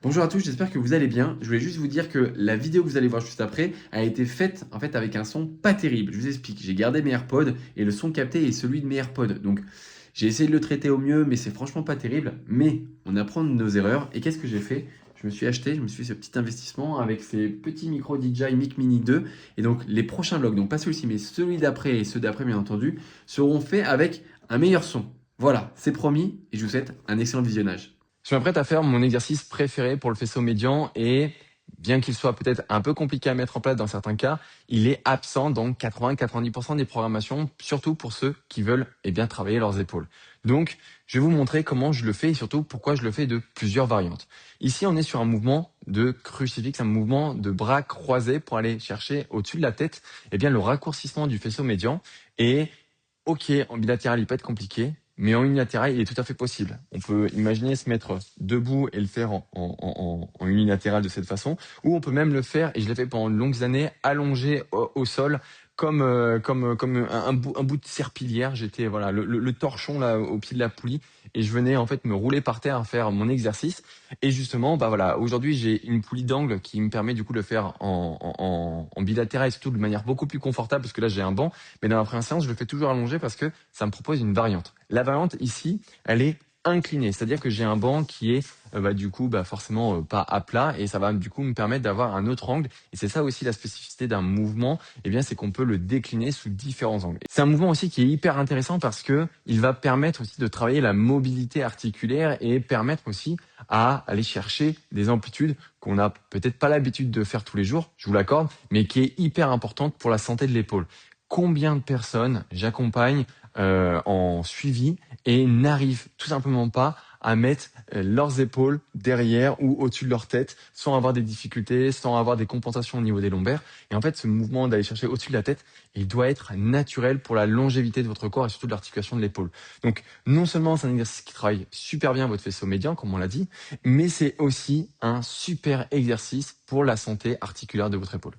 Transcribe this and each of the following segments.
Bonjour à tous, j'espère que vous allez bien. Je voulais juste vous dire que la vidéo que vous allez voir juste après a été faite en fait avec un son pas terrible. Je vous explique, j'ai gardé mes AirPods et le son capté est celui de mes AirPods. Donc j'ai essayé de le traiter au mieux, mais c'est franchement pas terrible. Mais on apprend de nos erreurs. Et qu'est-ce que j'ai fait? Je me suis fait ce petit investissement avec ces petits micros DJI Mic Mini 2. Et donc les prochains vlogs, donc pas celui-ci, mais celui d'après et ceux d'après bien entendu, seront faits avec un meilleur son. Voilà, c'est promis et je vous souhaite un excellent visionnage. Je m'apprête à faire mon exercice préféré pour le faisceau médian et bien qu'il soit peut-être un peu compliqué à mettre en place dans certains cas, il est absent dans 80-90% des programmations, surtout pour ceux qui veulent bien travailler leurs épaules. Donc, je vais vous montrer comment je le fais et surtout pourquoi je le fais de plusieurs variantes. Ici, on est sur un mouvement de crucifix, un mouvement de bras croisés pour aller chercher au-dessus de la tête le raccourcissement du faisceau médian. Et ok, en bilatéral, il peut être compliqué, mais en unilatéral, il est tout à fait possible. On peut imaginer se mettre debout et le faire en unilatéral de cette façon, ou on peut même le faire, et je l'ai fait pendant de longues années, allongé au sol, comme un bout de serpillière. J'étais voilà le torchon là au pied de la poulie, et je venais en fait me rouler par terre à faire mon exercice. Et justement, bah voilà, aujourd'hui j'ai une poulie d'angle qui me permet du coup de le faire en bilatéral et surtout de manière beaucoup plus confortable parce que là j'ai un banc. Mais dans la première séance, je le fais toujours allongé parce que ça me propose une variante. La variante ici, elle est inclinée, c'est-à-dire que j'ai un banc qui est forcément pas à plat et ça va du coup me permettre d'avoir un autre angle. Et c'est ça aussi la spécificité d'un mouvement, c'est qu'on peut le décliner sous différents angles. C'est un mouvement aussi qui est hyper intéressant parce que il va permettre aussi de travailler la mobilité articulaire et permettre aussi à aller chercher des amplitudes qu'on n'a peut-être pas l'habitude de faire tous les jours, je vous l'accorde, mais qui est hyper importante pour la santé de l'épaule. Combien de personnes j'accompagne en suivi et n'arrivent tout simplement pas à mettre leurs épaules derrière ou au-dessus de leur tête sans avoir des difficultés, sans avoir des compensations au niveau des lombaires. Et en fait, ce mouvement d'aller chercher au-dessus de la tête, il doit être naturel pour la longévité de votre corps et surtout de l'articulation de l'épaule. Donc, non seulement c'est un exercice qui travaille super bien votre faisceau médian, comme on l'a dit, mais c'est aussi un super exercice pour la santé articulaire de votre épaule.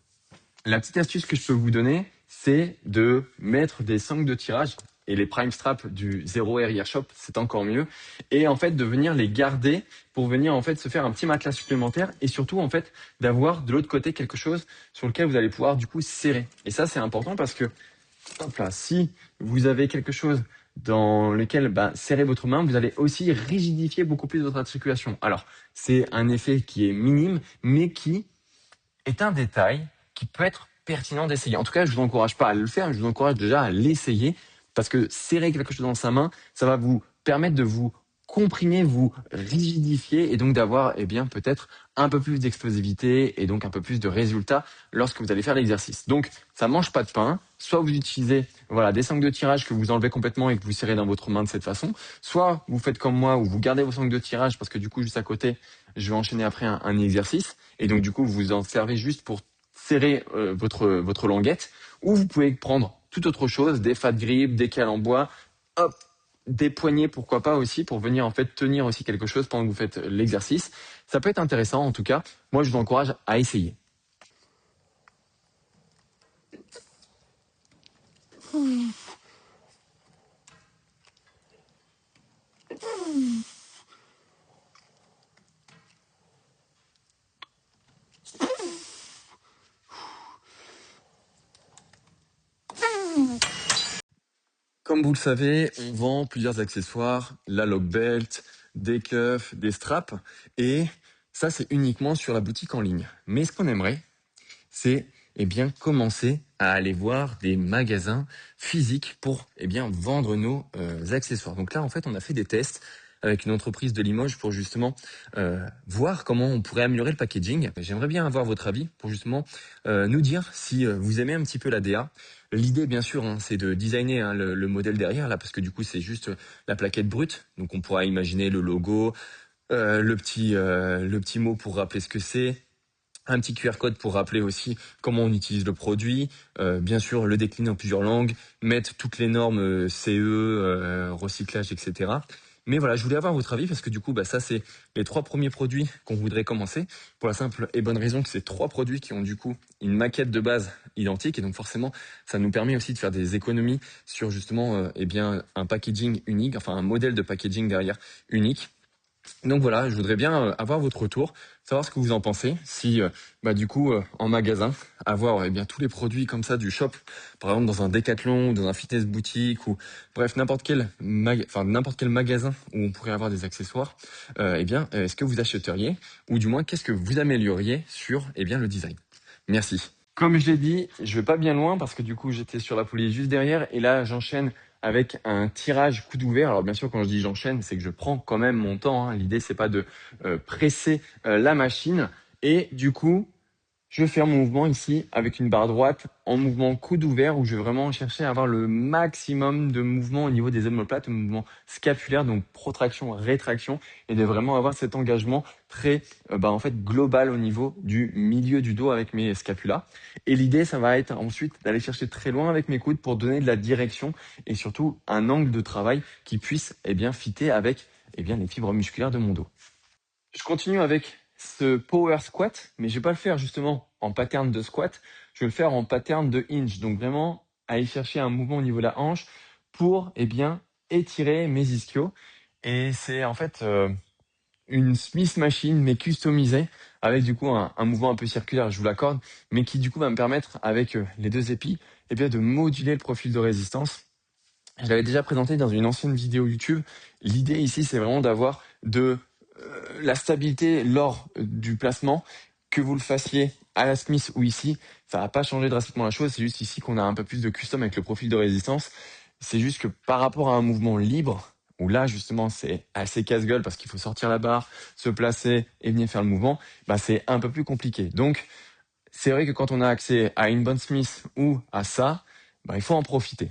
La petite astuce que je peux vous donner, c'est de mettre des sangles de tirage et les prime straps du Zero Air Shop, c'est encore mieux. Et en fait, de venir les garder pour venir en fait se faire un petit matelas supplémentaire et surtout en fait d'avoir de l'autre côté quelque chose sur lequel vous allez pouvoir du coup serrer. Et ça, c'est important parce que hop là, si vous avez quelque chose dans lequel serrer votre main, vous allez aussi rigidifier beaucoup plus votre articulation. Alors, c'est un effet qui est minime, mais qui est un détail qui peut être pertinent d'essayer. En tout cas, je vous encourage pas à le faire, je vous encourage déjà à l'essayer parce que serrer quelque chose dans sa main, ça va vous permettre de vous comprimer, vous rigidifier et donc d'avoir peut-être un peu plus d'explosivité et donc un peu plus de résultats lorsque vous allez faire l'exercice. Donc, ça mange pas de pain. Soit vous utilisez des sangles de tirage que vous enlevez complètement et que vous serrez dans votre main de cette façon, soit vous faites comme moi où vous gardez vos sangles de tirage parce que du coup juste à côté, je vais enchaîner après un exercice. Et donc, du coup, vous en servez juste pour serrer votre languette. Ou vous pouvez prendre toute autre chose, des fat grips, des cales en bois, hop, des poignets, pourquoi pas aussi, pour venir en fait tenir aussi quelque chose pendant que vous faites l'exercice. Ça peut être intéressant, en tout cas. Moi, je vous encourage à essayer. Comme vous le savez, on vend plusieurs accessoires, la lock belt, des cuffs, des straps, et ça, c'est uniquement sur la boutique en ligne. Mais ce qu'on aimerait, c'est commencer à aller voir des magasins physiques pour vendre nos accessoires. Donc là, en fait, on a fait des tests avec une entreprise de Limoges pour justement voir comment on pourrait améliorer le packaging. J'aimerais bien avoir votre avis pour justement nous dire si vous aimez un petit peu la DA. L'idée, bien sûr, c'est de designer le modèle derrière, là, parce que du coup, c'est juste la plaquette brute. Donc, on pourra imaginer le logo, le petit mot pour rappeler ce que c'est, un petit QR code pour rappeler aussi comment on utilise le produit, bien sûr le décliner en plusieurs langues, mettre toutes les normes CE, recyclage, etc. Mais voilà, je voulais avoir votre avis parce que du coup, ça c'est les 3 premiers produits qu'on voudrait commencer pour la simple et bonne raison que c'est 3 produits qui ont du coup une maquette de base identique et donc forcément ça nous permet aussi de faire des économies sur justement un packaging unique, enfin un modèle de packaging derrière unique. Donc voilà, je voudrais bien avoir votre retour, savoir ce que vous en pensez. Si du coup en magasin, avoir bien tous les produits comme ça du shop, par exemple dans un Decathlon ou dans un fitness boutique ou bref n'importe quel magasin où on pourrait avoir des accessoires, est-ce que vous achèteriez ou du moins qu'est-ce que vous amélioriez sur le design. Merci. Comme je l'ai dit, je vais pas bien loin parce que du coup j'étais sur la police juste derrière et là j'enchaîne avec un tirage coup d'ouvert. Alors bien sûr quand je dis j'enchaîne, c'est que je prends quand même mon temps, hein. L'idée c'est pas de presser la machine et du coup je vais faire mon mouvement ici avec une barre droite en mouvement coude ouvert où je vais vraiment chercher à avoir le maximum de mouvement au niveau des omoplates, mouvement scapulaire, donc protraction, rétraction, et de vraiment avoir cet engagement très global au niveau du milieu du dos avec mes scapulas. Et l'idée, ça va être ensuite d'aller chercher très loin avec mes coudes pour donner de la direction et surtout un angle de travail qui puisse fitter avec les fibres musculaires de mon dos. Je continue avec ce power squat, mais je vais pas le faire justement en pattern de squat, je vais le faire en pattern de hinge. Donc vraiment aller chercher un mouvement au niveau de la hanche pour étirer mes ischios. Et c'est en fait une Smith machine mais customisée avec du coup un mouvement un peu circulaire, je vous l'accorde, mais qui du coup va me permettre avec les deux épis de moduler le profil de résistance. Je l'avais déjà présenté dans une ancienne vidéo YouTube. L'idée ici, c'est vraiment d'avoir de la stabilité lors du placement, que vous le fassiez à la Smith ou ici, ça va pas changer drastiquement la chose. C'est juste ici qu'on a un peu plus de custom avec le profil de résistance. C'est juste que par rapport à un mouvement libre, où là justement c'est assez casse-gueule parce qu'il faut sortir la barre, se placer et venir faire le mouvement, c'est un peu plus compliqué. Donc c'est vrai que quand on a accès à une bonne Smith ou à ça, il faut en profiter.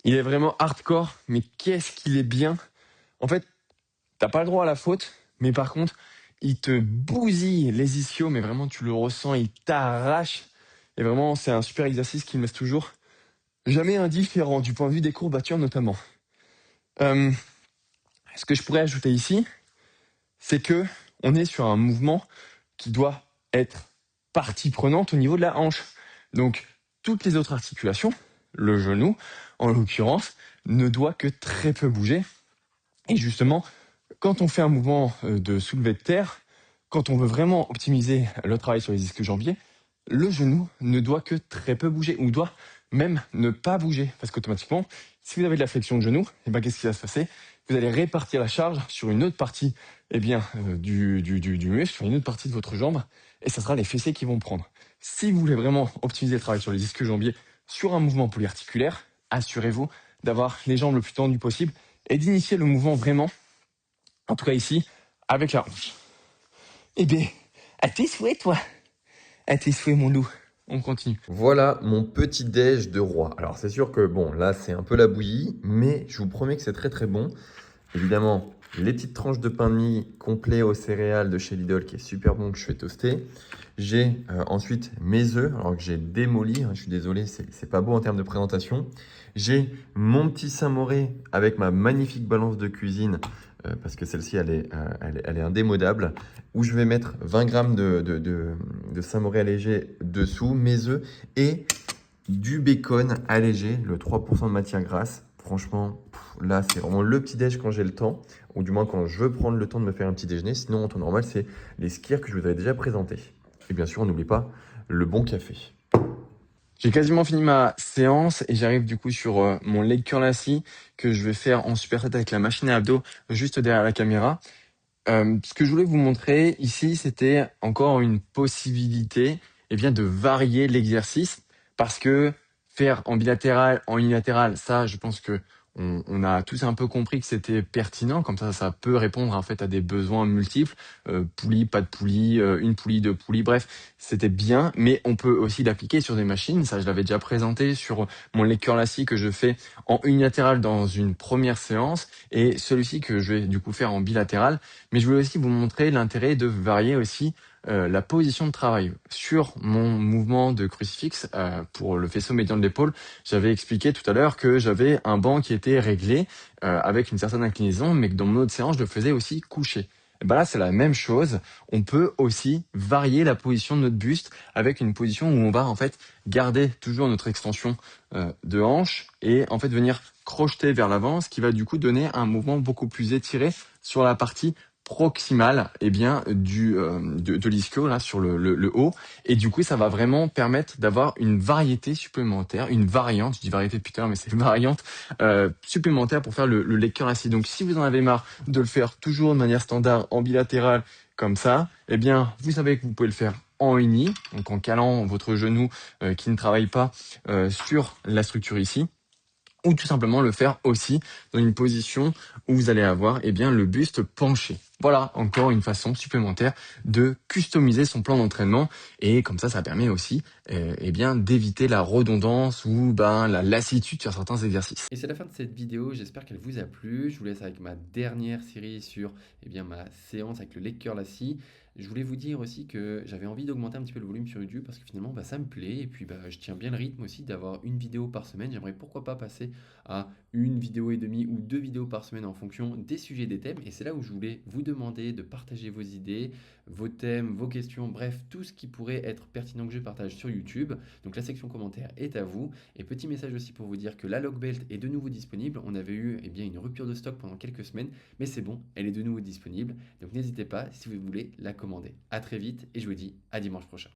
Il est vraiment hardcore, mais qu'est-ce qu'il est bien. En fait, t'as pas le droit à la faute, mais par contre, il te bousille les ischios, mais vraiment tu le ressens, il t'arrache. Et vraiment, c'est un super exercice qui me laisse toujours jamais indifférent du point de vue des courbatures notamment. Euh, Ce que je pourrais ajouter ici, c'est que on est sur un mouvement qui doit être partie prenante au niveau de la hanche. Donc, toutes les autres articulations, le genou, en l'occurrence, ne doit que très peu bouger. Et justement, quand on fait un mouvement de soulevé de terre, quand on veut vraiment optimiser le travail sur les ischio-jambiers, le genou ne doit que très peu bouger, ou doit même ne pas bouger. Parce qu'automatiquement, si vous avez de la flexion de genou, qu'est-ce qui va se passer? Vous allez répartir la charge sur une autre partie du muscle, sur une autre partie de votre jambe, et ça sera les fessiers qui vont prendre. Si vous voulez vraiment optimiser le travail sur les ischio-jambiers sur un mouvement polyarticulaire, assurez-vous d'avoir les jambes le plus tendues possible et d'initier le mouvement vraiment, en tout cas ici, avec la hanche. Eh bien, à tes souhaits, toi. À tes souhaits, mon loup. On continue. Voilà mon petit déj de roi. Alors c'est sûr que bon, là c'est un peu la bouillie, mais je vous promets que c'est très très bon. Évidemment, les petites tranches de pain de mie complet aux céréales de chez Lidl qui est super bon que je fais toaster. J'ai ensuite mes œufs, alors que j'ai démoli, hein, je suis désolé, c'est pas beau en termes de présentation. J'ai mon petit Saint-Moré avec ma magnifique balance de cuisine, parce que celle-ci elle est indémodable, où je vais mettre 20 grammes de Saint-Moré allégé dessous, mes œufs et du bacon allégé, le 3% de matière grasse. Franchement, là, c'est vraiment le petit déj quand j'ai le temps, ou du moins quand je veux prendre le temps de me faire un petit déjeuner. Sinon, en temps normal, c'est les skyrs que je vous avais déjà présentés. Et bien sûr, on n'oublie pas le bon café. J'ai quasiment fini ma séance et j'arrive du coup sur mon leg curl assis que je vais faire en superset avec la machine à abdos juste derrière la caméra. Ce que je voulais vous montrer ici, c'était encore une possibilité de varier l'exercice parce que faire en bilatéral, en unilatéral, ça, je pense que on a tous un peu compris que c'était pertinent. Comme ça peut répondre en fait à des besoins multiples. Poulie, pas de poulie, une poulie, deux poulies, bref, c'était bien. Mais on peut aussi l'appliquer sur des machines. Ça, je l'avais déjà présenté sur mon lecteur lassie que je fais en unilatéral dans une première séance et celui-ci que je vais du coup faire en bilatéral. Mais je voulais aussi vous montrer l'intérêt de varier aussi la position de travail. Sur mon mouvement de crucifix pour le faisceau médian de l'épaule, j'avais expliqué tout à l'heure que j'avais un banc qui était réglé avec une certaine inclinaison, mais que dans mon autre séance, je le faisais aussi couché. Et ben là, c'est la même chose. On peut aussi varier la position de notre buste avec une position où on va en fait garder toujours notre extension de hanche et en fait venir crocheter vers l'avant, ce qui va du coup donner un mouvement beaucoup plus étiré sur la partie proximale de l'ischio là sur le haut, et du coup ça va vraiment permettre d'avoir une variété supplémentaire, une variante, je dis variété depuis tout à l'heure mais c'est une variante supplémentaire pour faire le leg curl assis. Donc si vous en avez marre de le faire toujours de manière standard en bilatéral comme ça, eh bien vous savez que vous pouvez le faire en uni, donc en calant votre genou qui ne travaille pas sur la structure ici, ou tout simplement le faire aussi dans une position où vous allez avoir le buste penché. Voilà, encore une façon supplémentaire de customiser son plan d'entraînement, et comme ça permet aussi d'éviter la redondance ou la lassitude sur certains exercices. Et c'est la fin de cette vidéo, j'espère qu'elle vous a plu. Je vous laisse avec ma dernière série sur ma séance avec le leg curl assis. Je voulais vous dire aussi que j'avais envie d'augmenter un petit peu le volume sur YouTube parce que finalement ça me plaît et puis je tiens bien le rythme aussi d'avoir une vidéo par semaine. J'aimerais pourquoi pas passer à une vidéo et demie ou deux vidéos par semaine en fonction des sujets, des thèmes. Et c'est là où je voulais vous demander de partager vos idées, vos thèmes, vos questions, bref, tout ce qui pourrait être pertinent que je partage sur YouTube. Donc la section commentaires est à vous. Et petit message aussi pour vous dire que la Logbelt est de nouveau disponible. On avait eu une rupture de stock pendant quelques semaines, mais c'est bon, elle est de nouveau disponible. Donc n'hésitez pas si vous voulez la commander. À très vite et je vous dis à dimanche prochain.